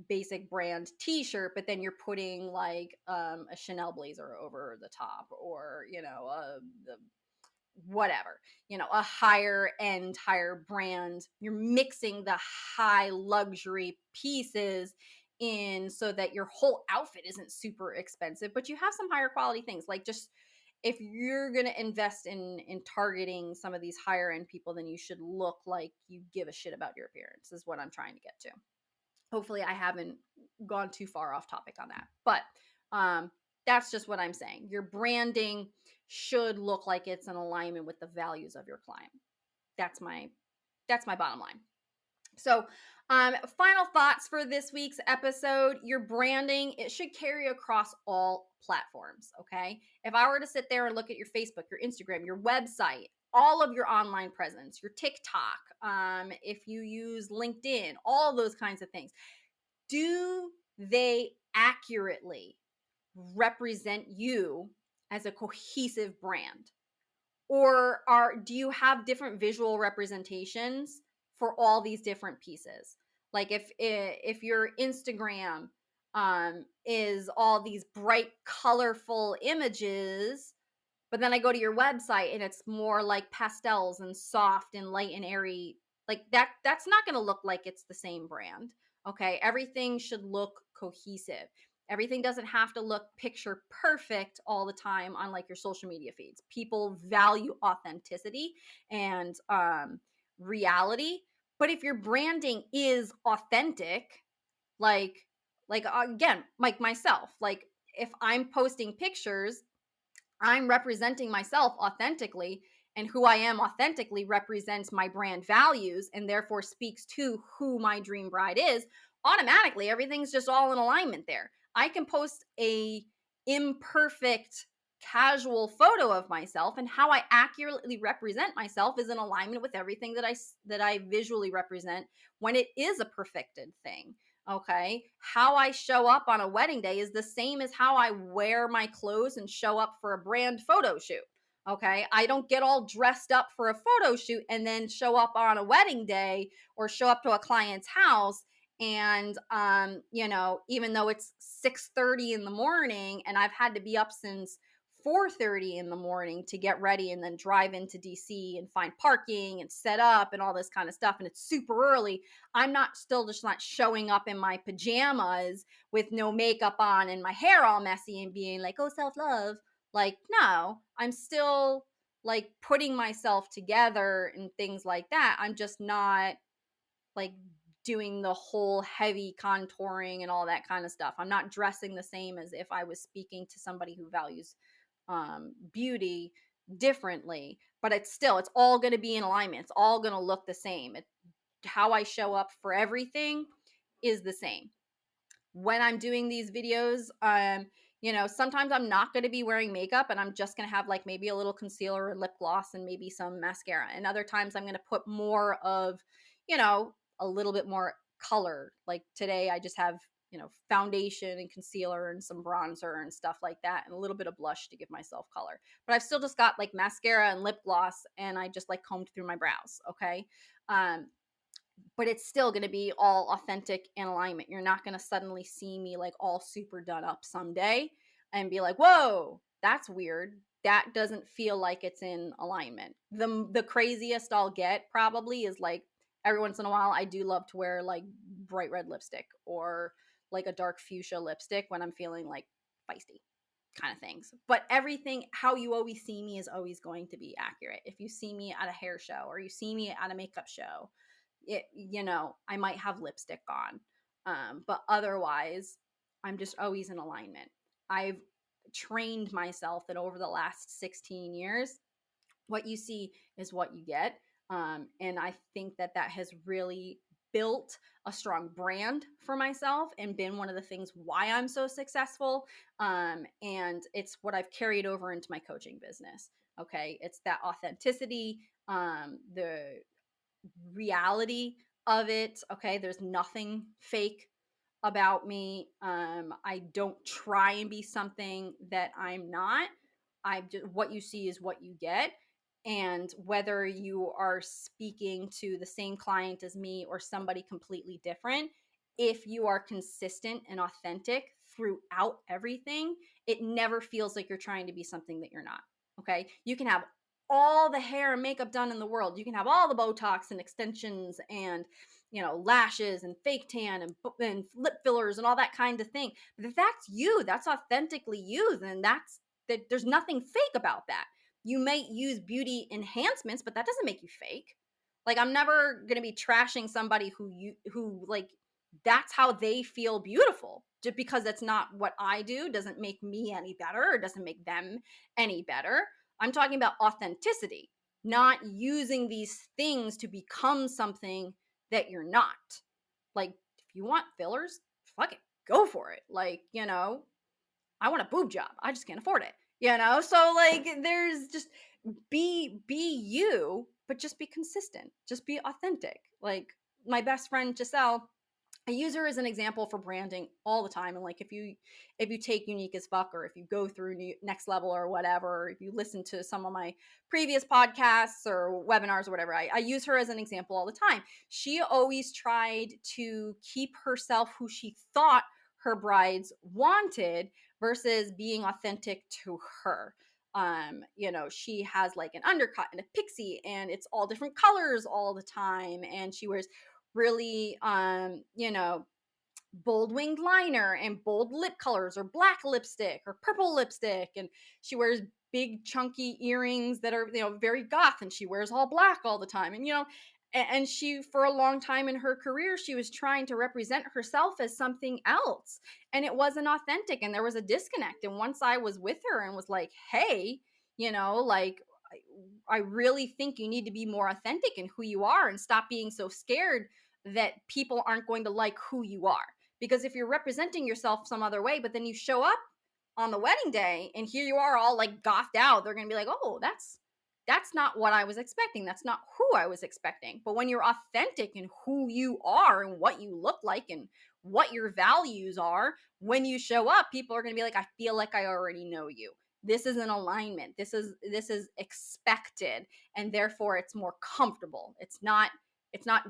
basic brand t-shirt, but then you're putting like a Chanel blazer over the top, or whatever, a higher end, higher brand. You're mixing the high luxury pieces in so that your whole outfit isn't super expensive, but you have some higher quality things. Like, just if you're going to invest in targeting some of these higher end people, then you should look like you give a shit about your appearance, is what I'm trying to get to. Hopefully I haven't gone too far off topic on that, but that's just what I'm saying. Your branding should look like it's in alignment with the values of your client. That's my bottom line. So, final thoughts for this week's episode. Your branding, it should carry across all platforms, okay? If I were to sit there and look at your Facebook, your Instagram, your website, all of your online presence, your TikTok, if you use LinkedIn, all those kinds of things, do they accurately represent you as a cohesive brand? Or do you have different visual representations for all these different pieces? Like if your Instagram is all these bright colorful images, but then I go to your website and it's more like pastels and soft and light and airy, like that's not going to look like it's the same brand. Okay, everything should look cohesive. Everything doesn't have to look picture perfect all the time on like your social media feeds. People value authenticity and reality. But if your branding is authentic, like again, like myself, like if I'm posting pictures, I'm representing myself authentically, and who I am authentically represents my brand values and therefore speaks to who my dream bride is. Automatically, everything's just all in alignment there. I can post a imperfect casual photo of myself, and how I accurately represent myself is in alignment with everything that I visually represent when it is a perfected thing. Okay, how I show up on a wedding day is the same as how I wear my clothes and show up for a brand photo shoot. Okay, I don't get all dressed up for a photo shoot and then show up on a wedding day or show up to a client's house and even though it's 6:30 in the morning and I've had to be up since 4:30 in the morning to get ready and then drive into DC and find parking and set up and all this kind of stuff, and it's super early, I'm not showing up in my pajamas with no makeup on and my hair all messy and being like, oh, self-love. Like, no, I'm still like putting myself together and things like that. I'm just not like doing the whole heavy contouring and all that kind of stuff. I'm not dressing the same as if I was speaking to somebody who values beauty differently, but it's all going to be in alignment. It's all going to look the same. How I show up for everything is the same. When I'm doing these videos, sometimes I'm not going to be wearing makeup and I'm just going to have like maybe a little concealer and lip gloss and maybe some mascara. And other times I'm going to put more of, a little bit more color. Like today I just have, foundation and concealer and some bronzer and stuff like that, and a little bit of blush to give myself color. But I've still just got like mascara and lip gloss, and I just like combed through my brows. Okay. Um, but it's still going to be all authentic in alignment. You're not going to suddenly see me like all super done up someday and be like, whoa, that's weird. That doesn't feel like it's in alignment. The craziest I'll get probably is like every once in a while I do love to wear like bright red lipstick or like a dark fuchsia lipstick when I'm feeling like feisty kind of things. But everything, how you always see me, is always going to be accurate. If you see me at a hair show or you see me at a makeup show, I might have lipstick on. But otherwise, I'm just always in alignment. I've trained myself that over the last 16 years, what you see is what you get. And I think that has really built a strong brand for myself and been one of the things why I'm so successful. And it's what I've carried over into my coaching business. Okay. It's that authenticity, the reality of it. Okay. There's nothing fake about me. I don't try and be something that I'm not. I just, what you see is what you get. And whether you are speaking to the same client as me or somebody completely different, if you are consistent and authentic throughout everything, it never feels like you're trying to be something that you're not. Okay. You can have all the hair and makeup done in the world. You can have all the Botox and extensions and lashes and fake tan and lip fillers and all that kind of thing. But if that's you, that's authentically you, then there's nothing fake about that. You may use beauty enhancements, but that doesn't make you fake. Like, I'm never going to be trashing somebody who like, that's how they feel beautiful. Just because that's not what I do doesn't make me any better or doesn't make them any better. I'm talking about authenticity, not using these things to become something that you're not. Like, if you want fillers, fuck it, go for it. Like, I want a boob job. I just can't afford it. So like there's just be you, but just be consistent. Just be authentic. Like my best friend Giselle, I use her as an example for branding all the time. And like if you take Unique as Fuck, or if you go through Next Level or whatever, or if you listen to some of my previous podcasts or webinars or whatever, I use her as an example all the time. She always tried to keep herself who she thought her brides wanted versus being authentic to her. She has like an undercut and a pixie, and it's all different colors all the time, and she wears really bold winged liner and bold lip colors or black lipstick or purple lipstick, and she wears big chunky earrings that are very goth, and she wears all black all the time. And she, for a long time in her career, she was trying to represent herself as something else, and it wasn't authentic, and there was a disconnect. And once I was with her and was like, hey, like, I really think you need to be more authentic in who you are and stop being so scared that people aren't going to like who you are. Because if you're representing yourself some other way, but then you show up on the wedding day and here you are all like gothed out, they're going to be like, oh, that's not what I was expecting. That's not who I was expecting. But when you're authentic in who you are and what you look like and what your values are, when you show up, people are going to be like, I feel like I already know you. This is an alignment. This is expected, and therefore it's more comfortable. It's not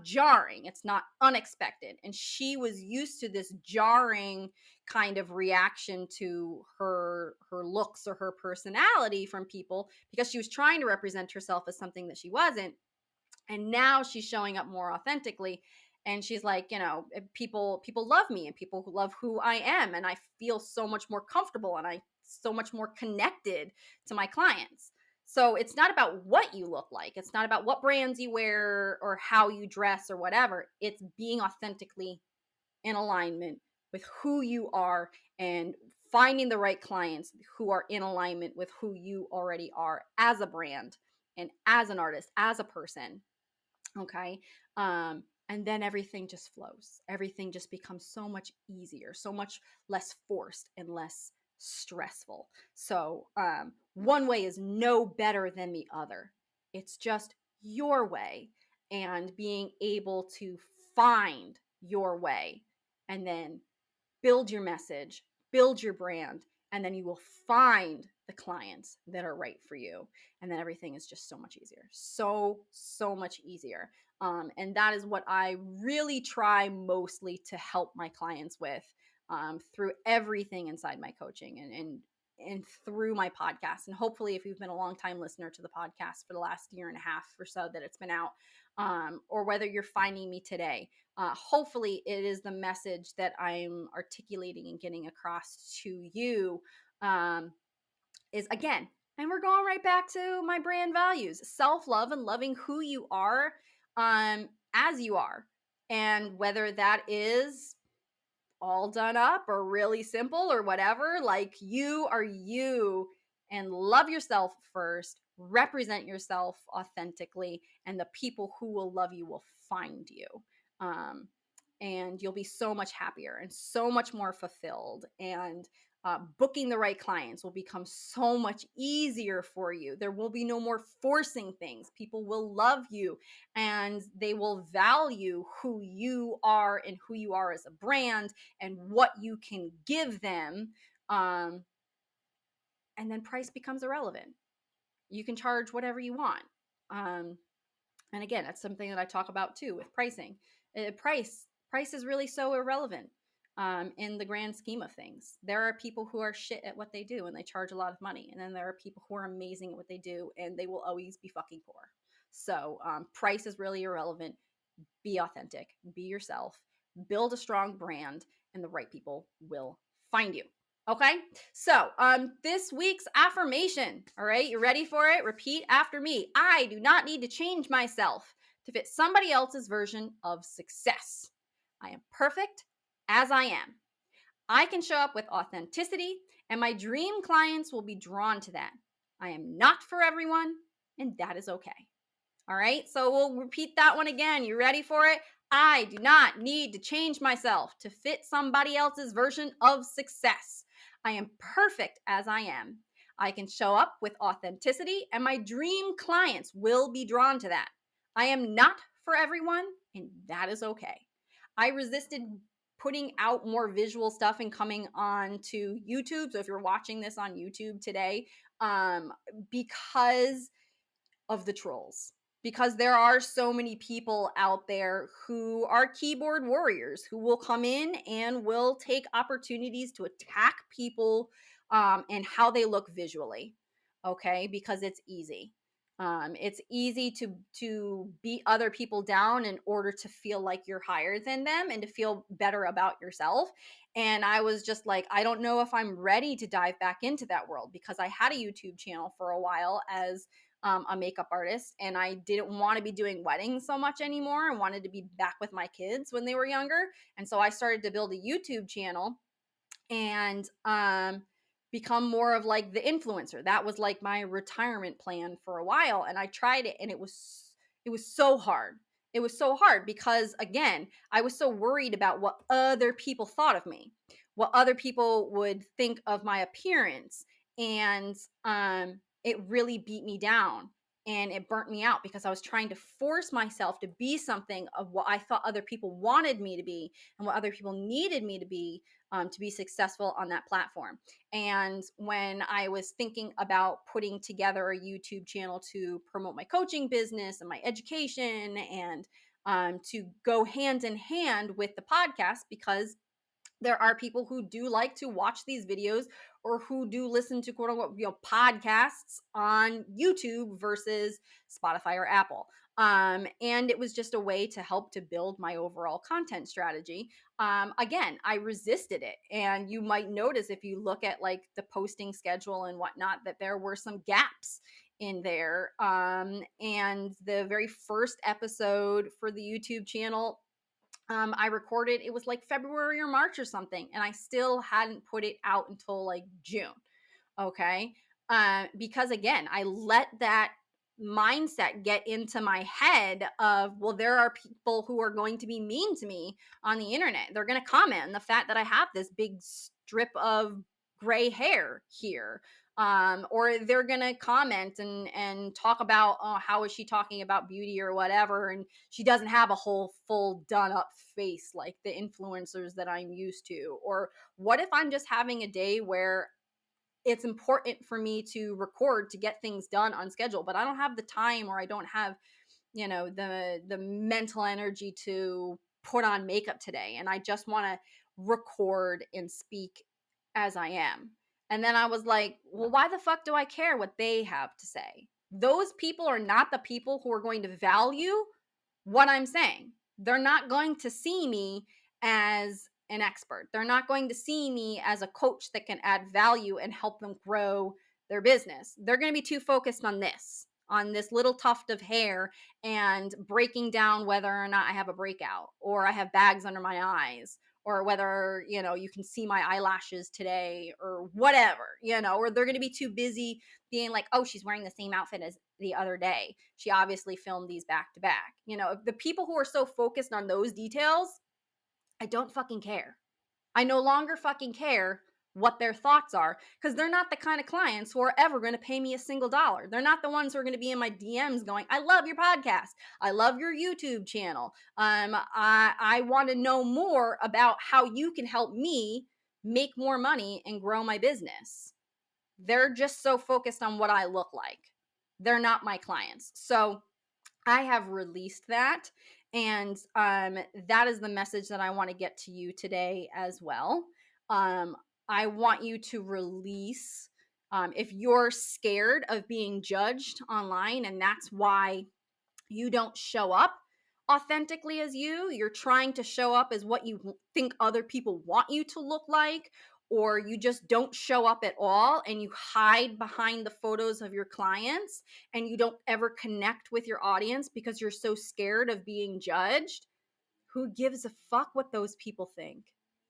jarring. It's not unexpected. And she was used to this jarring kind of reaction to her looks or her personality from people because she was trying to represent herself as something that she wasn't. And now she's showing up more authentically, and she's like, people love me, and people love who I am, and I feel so much more comfortable, and I so much more connected to my clients. So it's not about what you look like. It's not about what brands you wear or how you dress or whatever. It's being authentically in alignment with who you are and finding the right clients who are in alignment with who you already are as a brand and as an artist, as a person. Okay. And then everything just flows. Everything just becomes so much easier, so much less forced and less stressful. So, one way is no better than the other. It's just your way, and being able to find your way and then build your message, build your brand, and then you will find the clients that are right for you. And then everything is just so much easier. So much easier. And that is what I really try mostly to help my clients with through everything inside my coaching and through my podcast. And hopefully, if you've been a long time listener to the podcast for the last year and a half or so that it's been out, or whether you're finding me today, hopefully it is the message that I'm articulating and getting across to you. Is again, and we're going right back to my brand values: self-love and loving who you are, as you are, and whether that is all done up or really simple or whatever, like you are you, and love yourself first, represent yourself authentically, and the people who will love you will find you. um, and you'll be so much happier and so much more fulfilled, and booking the right clients will become so much easier for you. There will be no more forcing things. People will love you and they will value who you are and who you are as a brand and what you can give them. And then price becomes irrelevant. You can charge whatever you want. And again, that's something that I talk about too with pricing. Price is really so irrelevant in the grand scheme of things. There are people who are shit at what they do and they charge a lot of money, and then there are people who are amazing at what they do and they will always be fucking poor. So price is really irrelevant. Be authentic, be yourself, build a strong brand, and the right people will find you. Okay, so this week's affirmation. All right, you ready for it? Repeat after me. I do not need to change myself to fit somebody else's version of success. I am perfect as I am. I can show up with authenticity, and my dream clients will be drawn to that. I am not for everyone, and that is okay. All right, so we'll repeat that one again. You ready for it? I do not need to change myself to fit somebody else's version of success. I am perfect as I am. I can show up with authenticity, and my dream clients will be drawn to that. I am not for everyone, and that is okay. I resisted putting out more visual stuff and coming on to YouTube. So if you're watching this on YouTube today, because of the trolls, because there are so many people out there who are keyboard warriors who will come in and will take opportunities to attack people and how they look visually. Okay, because it's easy. It's easy to beat other people down in order to feel like you're higher than them and to feel better about yourself. And I was just like, I don't know if I'm ready to dive back into that world, because I had a YouTube channel for a while as a makeup artist, and I didn't want to be doing weddings so much anymore. I wanted to be back with my kids when they were younger. And so I started to build a YouTube channel and become more of like the influencer. That was like my retirement plan for a while. And I tried it, and it was so hard. It was so hard because, again, I was so worried about what other people thought of me, what other people would think of my appearance. And it really beat me down and it burnt me out because I was trying to force myself to be something of what I thought other people wanted me to be and what other people needed me to be successful on that platform. And when I was thinking about putting together a YouTube channel to promote my coaching business and my education, and to go hand in hand with the podcast, because there are people who do like to watch these videos or who do listen to quote unquote, podcasts on YouTube versus Spotify or Apple. And it was just a way to help to build my overall content strategy. Again, I resisted it. And you might notice if you look at like the posting schedule and whatnot, that there were some gaps in there. And the very first episode for the YouTube channel, I recorded, it was like February or March or something, and I still hadn't put it out until like June. Okay. Because again, I let that mindset get into my head of, well, there are people who are going to be mean to me on the internet. They're going to comment on the fact that I have this big strip of gray hair here. or they're gonna comment and talk about, oh, how is she talking about beauty or whatever, and she doesn't have a whole full done up face like the influencers that I'm used to. Or what if I'm just having a day where it's important for me to record to get things done on schedule, but I don't have the time, or I don't have, the mental energy to put on makeup today, and I just want to record and speak as I am. And then I was like, well, why the fuck do I care what they have to say? Those people are not the people who are going to value what I'm saying. They're not going to see me as an expert. They're not going to see me as a coach that can add value and help them grow their business. They're going to be too focused on this little tuft of hair and breaking down whether or not I have a breakout, or I have bags under my eyes, or whether, you can see my eyelashes today, or whatever, or they're going to be too busy being like, oh, she's wearing the same outfit as the other day. She obviously filmed these back to back. The people who are so focused on those details, I don't fucking care. I no longer fucking care what their thoughts are, because they're not the kind of clients who are ever going to pay me a single dollar. They're not the ones who are going to be in my DMs going, I love your podcast. I love your YouTube channel. I want to know more about how you can help me make more money and grow my business. They're just so focused on what I look like. They're not my clients. So I have released that. And that is the message that I want to get to you today as well. I want you to release, if you're scared of being judged online, and that's why you don't show up authentically as you're trying to show up as what you think other people want you to look like, or you just don't show up at all and you hide behind the photos of your clients and you don't ever connect with your audience because you're so scared of being judged. Who gives a fuck what those people think?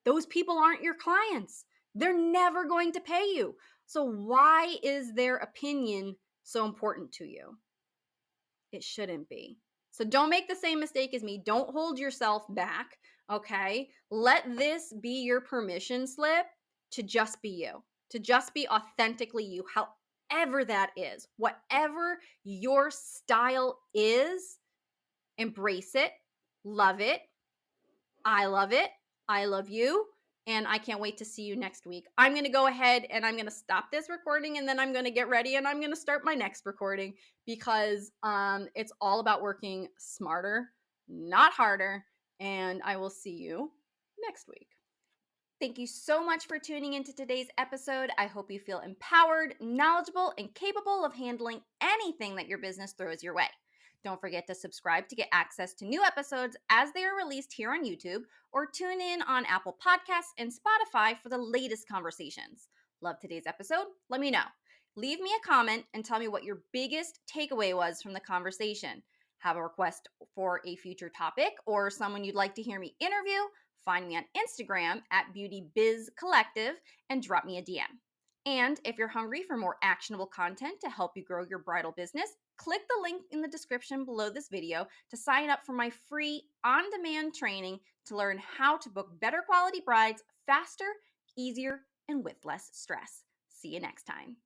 Those people aren't your clients. They're never going to pay you. So why is their opinion so important to you? It shouldn't be. So don't make the same mistake as me. Don't hold yourself back, okay? Let this be your permission slip to just be you, to just be authentically you, however that is. Whatever your style is, embrace it, love it. I love it. I love you. And I can't wait to see you next week. I'm going to go ahead and I'm going to stop this recording, and then I'm going to get ready and I'm going to start my next recording, because it's all about working smarter, not harder. And I will see you next week. Thank you so much for tuning into today's episode. I hope you feel empowered, knowledgeable, and capable of handling anything that your business throws your way. Don't forget to subscribe to get access to new episodes as they are released here on YouTube, or tune in on Apple Podcasts and Spotify for the latest conversations. Love today's episode? Let me know. Leave me a comment and tell me what your biggest takeaway was from the conversation. Have a request for a future topic or someone you'd like to hear me interview? Find me on Instagram at Beauty Biz Collective and drop me a DM. And if you're hungry for more actionable content to help you grow your bridal business, click the link in the description below this video to sign up for my free on-demand training to learn how to book better quality brides faster, easier, and with less stress. See you next time.